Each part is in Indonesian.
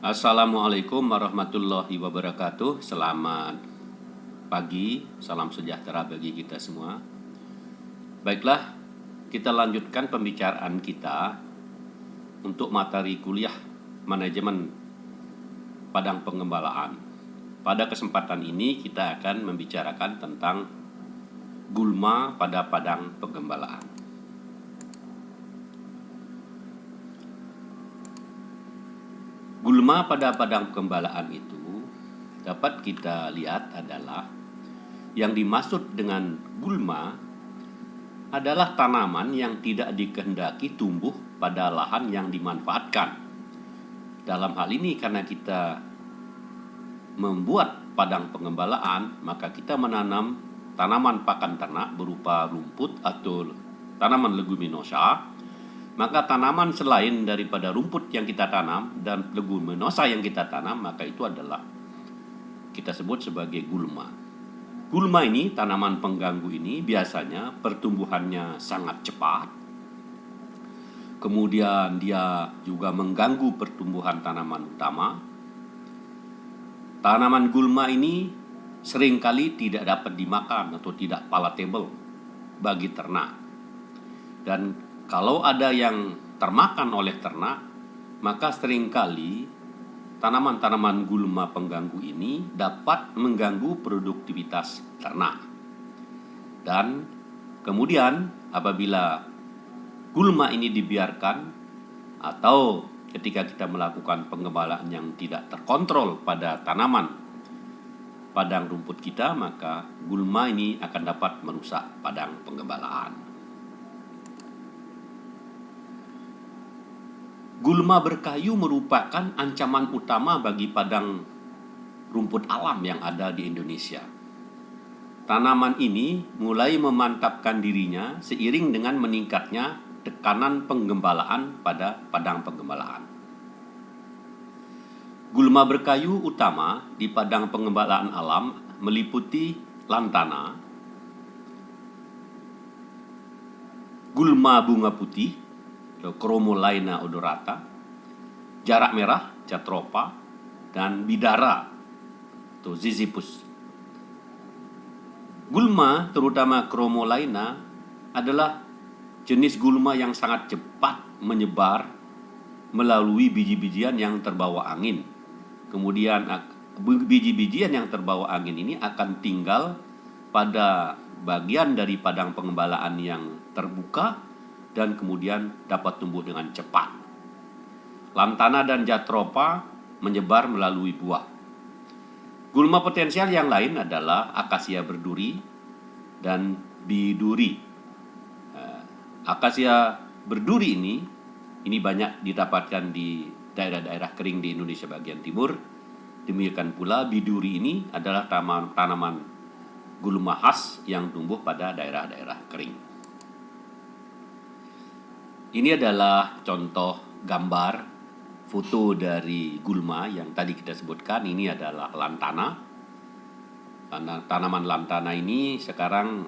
Assalamualaikum warahmatullahi wabarakatuh. Selamat pagi, salam sejahtera bagi kita semua. Baiklah, kita lanjutkan pembicaraan kita untuk materi kuliah manajemen padang pengembalaan. Pada kesempatan ini kita akan membicarakan tentang gulma pada padang pengembalaan. Gulma pada padang pengembalaan itu dapat kita lihat adalah yang dimaksud dengan gulma adalah tanaman yang tidak dikehendaki tumbuh pada lahan yang dimanfaatkan. Dalam hal ini karena kita membuat padang pengembalaan, maka kita menanam tanaman pakan ternak berupa rumput atau tanaman leguminosa. Maka tanaman selain daripada rumput yang kita tanam dan leguminosa yang kita tanam, maka itu adalah kita sebut sebagai gulma. Gulma ini, tanaman pengganggu ini biasanya pertumbuhannya sangat cepat. Kemudian dia juga mengganggu pertumbuhan tanaman utama. Tanaman gulma ini seringkali tidak dapat dimakan atau tidak palatable bagi ternak. Dan kalau ada yang termakan oleh ternak, maka seringkali tanaman-tanaman gulma pengganggu ini dapat mengganggu produktivitas ternak. Dan kemudian apabila gulma ini dibiarkan atau ketika kita melakukan pengembalaan yang tidak terkontrol pada tanaman padang rumput kita, maka gulma ini akan dapat merusak padang pengembalaan. Gulma berkayu merupakan ancaman utama bagi padang rumput alam yang ada di Indonesia. Tanaman ini mulai memantapkan dirinya seiring dengan meningkatnya tekanan penggembalaan pada padang penggembalaan. Gulma berkayu utama di padang penggembalaan alam meliputi lantana, gulma bunga putih, Chromolaena odorata, jarak merah, Jatropha, dan bidara, atau Ziziphus. Gulma, terutama Chromolaena, adalah jenis gulma yang sangat cepat menyebar melalui biji-bijian yang terbawa angin. Kemudian biji-bijian yang terbawa angin ini akan tinggal pada bagian dari padang pengembalaan yang terbuka dan kemudian dapat tumbuh dengan cepat. Lantana dan Jatropha menyebar melalui buah. Gulma potensial yang lain adalah akasia berduri dan biduri. Akasia berduri ini banyak didapatkan di daerah-daerah kering di Indonesia bagian timur. Demikian pula biduri ini adalah tanaman gulma khas yang tumbuh pada daerah-daerah kering. Ini adalah contoh gambar foto dari gulma yang tadi kita sebutkan. Ini adalah lantana. Tanaman lantana ini sekarang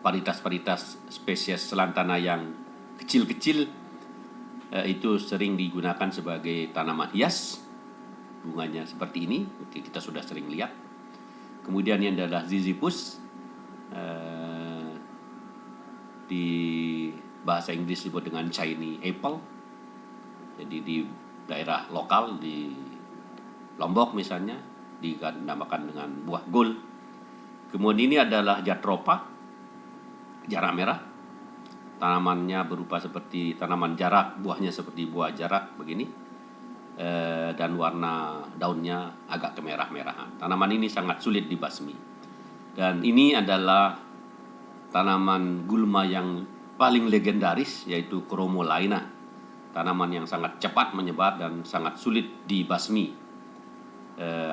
varietas-varietas spesies lantana yang kecil-kecil itu sering digunakan sebagai tanaman hias. Bunganya seperti ini, kita sudah sering lihat. Kemudian yang adalah Ziziphus, di bahasa Inggris disebut dengan Chinese apple. Jadi di daerah lokal di Lombok misalnya dinamakan dengan buah gol. Kemudian ini adalah Jatropha, jarak merah. Tanamannya berupa seperti tanaman jarak, buahnya seperti buah jarak begini, dan warna daunnya agak kemerah-merahan. Tanaman ini sangat sulit dibasmi. Dan ini adalah tanaman gulma yang paling legendaris, yaitu Chromolaena, tanaman yang sangat cepat menyebar dan sangat sulit dibasmi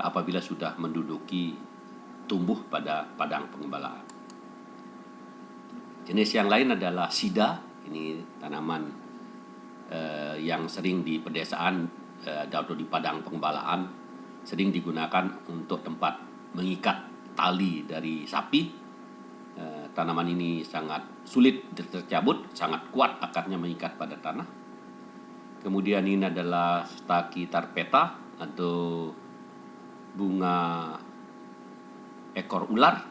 apabila sudah menduduki tumbuh pada padang pengembalaan. Jenis yang lain adalah sida. Ini tanaman yang sering di pedesaan atau di padang pengembalaan, sering digunakan untuk tempat mengikat tali dari sapi. Tanaman ini sangat sulit tercabut, sangat kuat akarnya mengikat pada tanah. Kemudian ini adalah Stachytarpeta atau bunga ekor ular.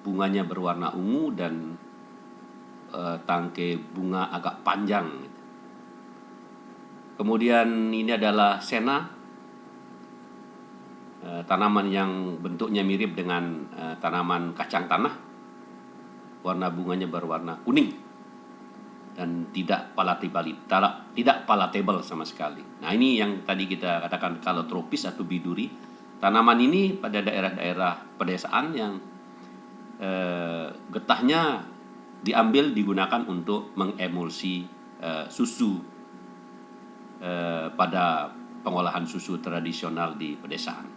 Bunganya berwarna ungu dan tangkai bunga agak panjang. Kemudian ini adalah Senna, tanaman yang bentuknya mirip dengan tanaman kacang tanah. Warna bunganya berwarna kuning dan tidak palatable sama sekali. Nah, ini yang tadi kita katakan kalau tropis atau biduri. Tanaman ini pada daerah-daerah pedesaan yang getahnya digunakan untuk mengemulsi susu pada pengolahan susu tradisional di pedesaan.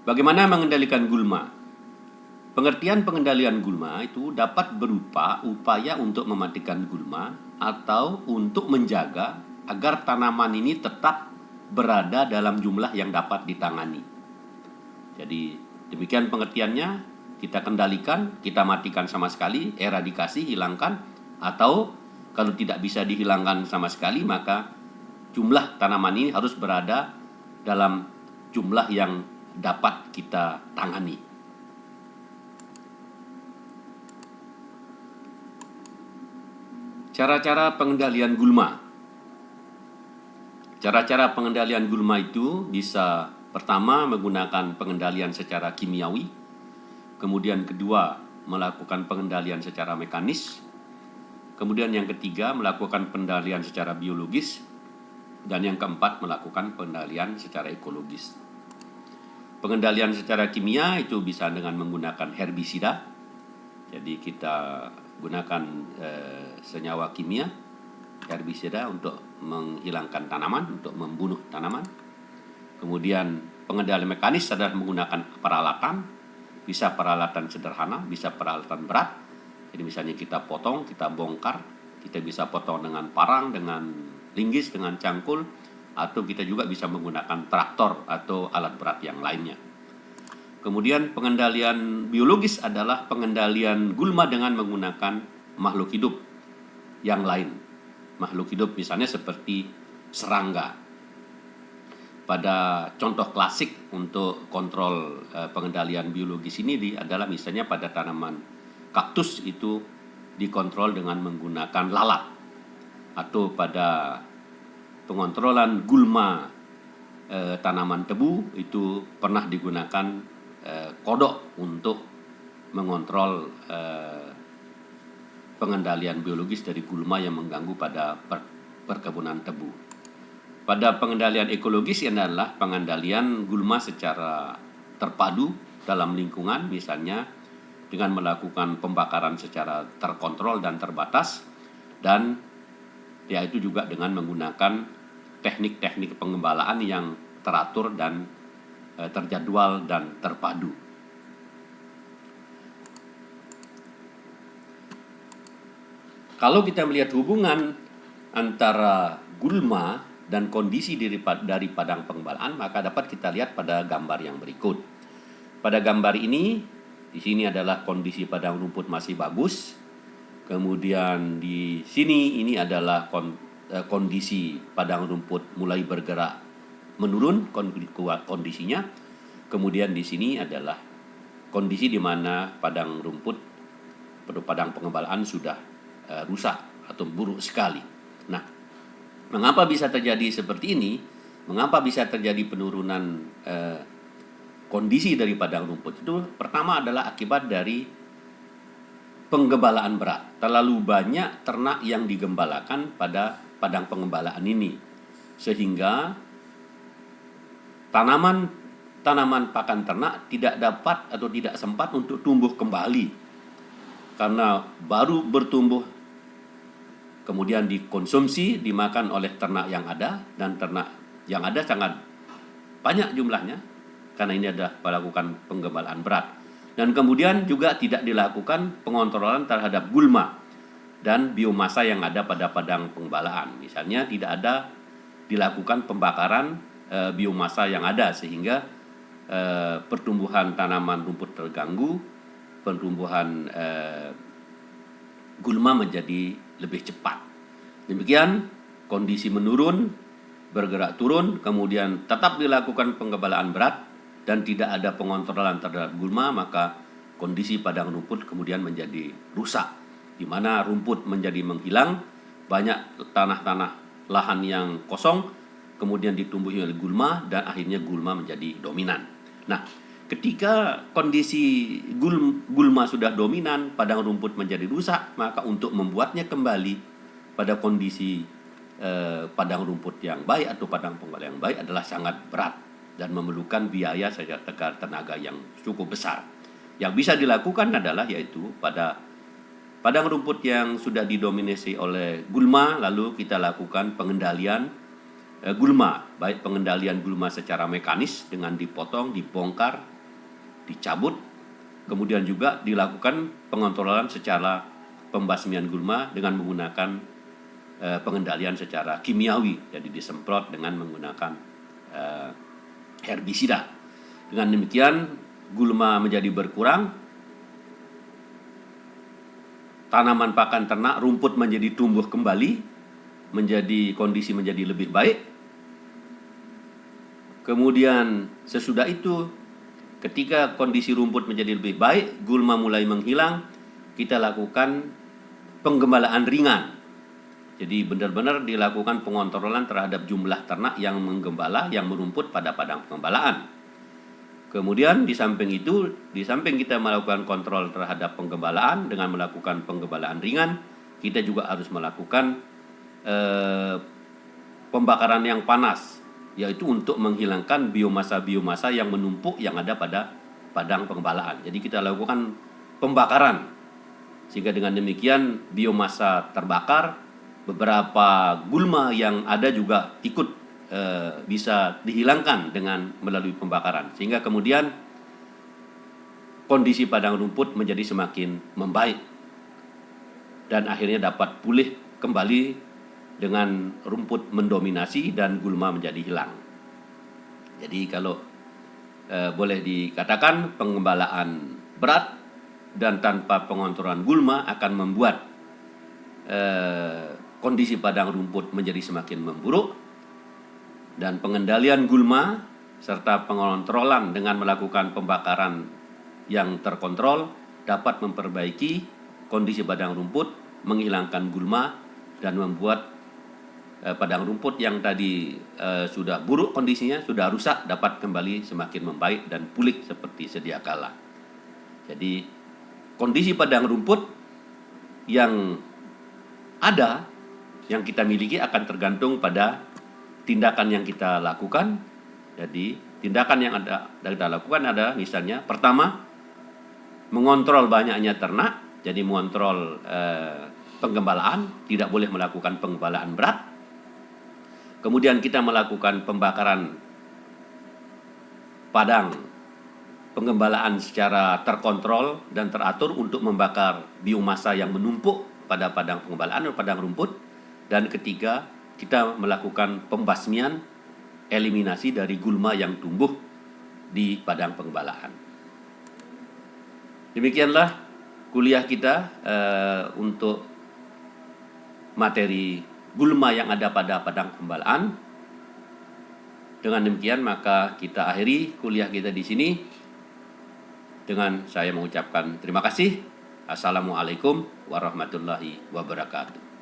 Bagaimana mengendalikan gulma? Pengertian pengendalian gulma itu dapat berupa upaya untuk mematikan gulma atau untuk menjaga agar tanaman ini tetap berada dalam jumlah yang dapat ditangani. Jadi demikian pengertiannya, kita kendalikan, kita matikan sama sekali, eradikasi, hilangkan, atau kalau tidak bisa dihilangkan sama sekali maka jumlah tanaman ini harus berada dalam jumlah yang dapat kita tangani. Cara-cara pengendalian gulma. Cara-cara pengendalian gulma itu bisa pertama menggunakan pengendalian secara kimiawi, kemudian kedua melakukan pengendalian secara mekanis, kemudian yang ketiga melakukan pengendalian secara biologis, dan yang keempat melakukan pengendalian secara ekologis. Pengendalian secara kimia itu bisa dengan menggunakan herbisida. Jadi kita gunakan senyawa kimia, herbisida untuk menghilangkan tanaman, untuk membunuh tanaman. Kemudian pengendalian mekanis adalah menggunakan peralatan, bisa peralatan sederhana, bisa peralatan berat. Jadi misalnya kita potong, kita bongkar, kita bisa potong dengan parang, dengan linggis, dengan cangkul, atau kita juga bisa menggunakan traktor atau alat berat yang lainnya. Kemudian pengendalian biologis adalah pengendalian gulma dengan menggunakan makhluk hidup yang lain. Makhluk hidup misalnya seperti serangga. Pada contoh klasik untuk kontrol pengendalian biologis ini adalah misalnya pada tanaman kaktus itu dikontrol dengan menggunakan lalat. Atau pada pengontrolan gulma tanaman tebu itu pernah digunakan kodok untuk mengontrol pengendalian biologis dari gulma yang mengganggu pada perkebunan tebu. Pada pengendalian ekologis adalah pengendalian gulma secara terpadu dalam lingkungan, misalnya dengan melakukan pembakaran secara terkontrol dan terbatas, dan yaitu juga dengan menggunakan teknik-teknik pengembalaan yang teratur dan terjadwal dan terpadu. Kalau kita melihat hubungan antara gulma dan kondisi dari padang pengembalaan, maka dapat kita lihat pada gambar yang berikut. Pada gambar ini, di sini adalah kondisi padang rumput masih bagus. Kemudian di sini ini adalah kondisi padang rumput mulai bergerak menurun kondisinya. Kemudian di sini adalah kondisi di mana padang rumput pada padang pengembalaan sudah rusak atau buruk sekali. Nah, mengapa bisa terjadi seperti ini? Mengapa bisa terjadi penurunan kondisi dari padang rumput itu? Pertama adalah akibat dari penggembalaan berat. Terlalu banyak ternak yang digembalakan pada padang pengembalaan ini, sehingga tanaman pakan ternak tidak dapat atau tidak sempat untuk tumbuh kembali karena baru bertumbuh, kemudian dikonsumsi, dimakan oleh ternak yang ada, dan ternak yang ada sangat banyak jumlahnya karena ini adalah melakukan penggembalaan berat. Dan kemudian juga tidak dilakukan pengontrolan terhadap gulma dan biomasa yang ada pada padang penggembalaan. Misalnya tidak ada dilakukan pembakaran biomasa yang ada, sehingga pertumbuhan tanaman rumput terganggu, pertumbuhan gulma menjadi lebih cepat. Demikian kondisi menurun, bergerak turun, kemudian tetap dilakukan penggembalaan berat dan tidak ada pengontrolan terhadap gulma, maka kondisi padang rumput kemudian menjadi rusak, di mana rumput menjadi menghilang, banyak tanah-tanah lahan yang kosong, kemudian ditumbuhi oleh gulma dan akhirnya gulma menjadi dominan. Nah, ketika kondisi gulma sudah dominan, padang rumput menjadi rusak, maka untuk membuatnya kembali pada kondisi padang rumput yang baik atau padang pengembala yang baik adalah sangat berat dan memerlukan biaya serta tenaga yang cukup besar. Yang bisa dilakukan adalah yaitu pada padang rumput yang sudah didominasi oleh gulma, lalu kita lakukan pengendalian gulma, baik pengendalian gulma secara mekanis dengan dipotong, dibongkar, dicabut, kemudian juga dilakukan pengontrolan secara pembasmian gulma dengan menggunakan pengendalian secara kimiawi, jadi disemprot dengan menggunakan herbisida. Dengan demikian gulma menjadi berkurang, tanaman pakan ternak, rumput menjadi tumbuh kembali, kondisi menjadi lebih baik. Kemudian sesudah itu, ketika kondisi rumput menjadi lebih baik, gulma mulai menghilang, kita lakukan penggembalaan ringan. Jadi benar-benar dilakukan pengontrolan terhadap jumlah ternak yang menggembala, yang merumput pada padang penggembalaan. Kemudian di samping itu, di samping kita melakukan kontrol terhadap penggembalaan dengan melakukan penggembalaan ringan, kita juga harus melakukan pembakaran yang panas, yaitu untuk menghilangkan biomasa-biomasa yang menumpuk yang ada pada padang penggembalaan. Jadi kita lakukan pembakaran, sehingga dengan demikian biomasa terbakar, beberapa gulma yang ada juga ikut bisa dihilangkan dengan melalui pembakaran, sehingga kemudian kondisi padang rumput menjadi semakin membaik dan akhirnya dapat pulih kembali dengan rumput mendominasi dan gulma menjadi hilang. Jadi kalau boleh dikatakan penggembalaan berat dan tanpa pengontrolan gulma akan membuat kondisi padang rumput menjadi semakin memburuk, dan pengendalian gulma serta pengontrolan dengan melakukan pembakaran yang terkontrol dapat memperbaiki kondisi padang rumput, menghilangkan gulma, dan membuat padang rumput yang tadi sudah buruk kondisinya, sudah rusak, dapat kembali semakin membaik dan pulih seperti sedia kala. Jadi kondisi padang rumput yang ada, yang kita miliki akan tergantung pada tindakan yang kita lakukan. Jadi tindakan yang kita lakukan ada misalnya pertama, mengontrol banyaknya ternak, jadi mengontrol penggembalaan, tidak boleh melakukan penggembalaan berat. Kemudian kita melakukan pembakaran padang penggembalaan secara terkontrol dan teratur untuk membakar biomasa yang menumpuk pada padang penggembalaan atau padang rumput. Dan ketiga, kita melakukan pembasmian, eliminasi dari gulma yang tumbuh di padang penggembalaan. Demikianlah kuliah kita untuk materi gulma yang ada pada padang penggembalaan. Dengan demikian maka kita akhiri kuliah kita di sini dengan saya mengucapkan terima kasih. Assalamualaikum warahmatullahi wabarakatuh.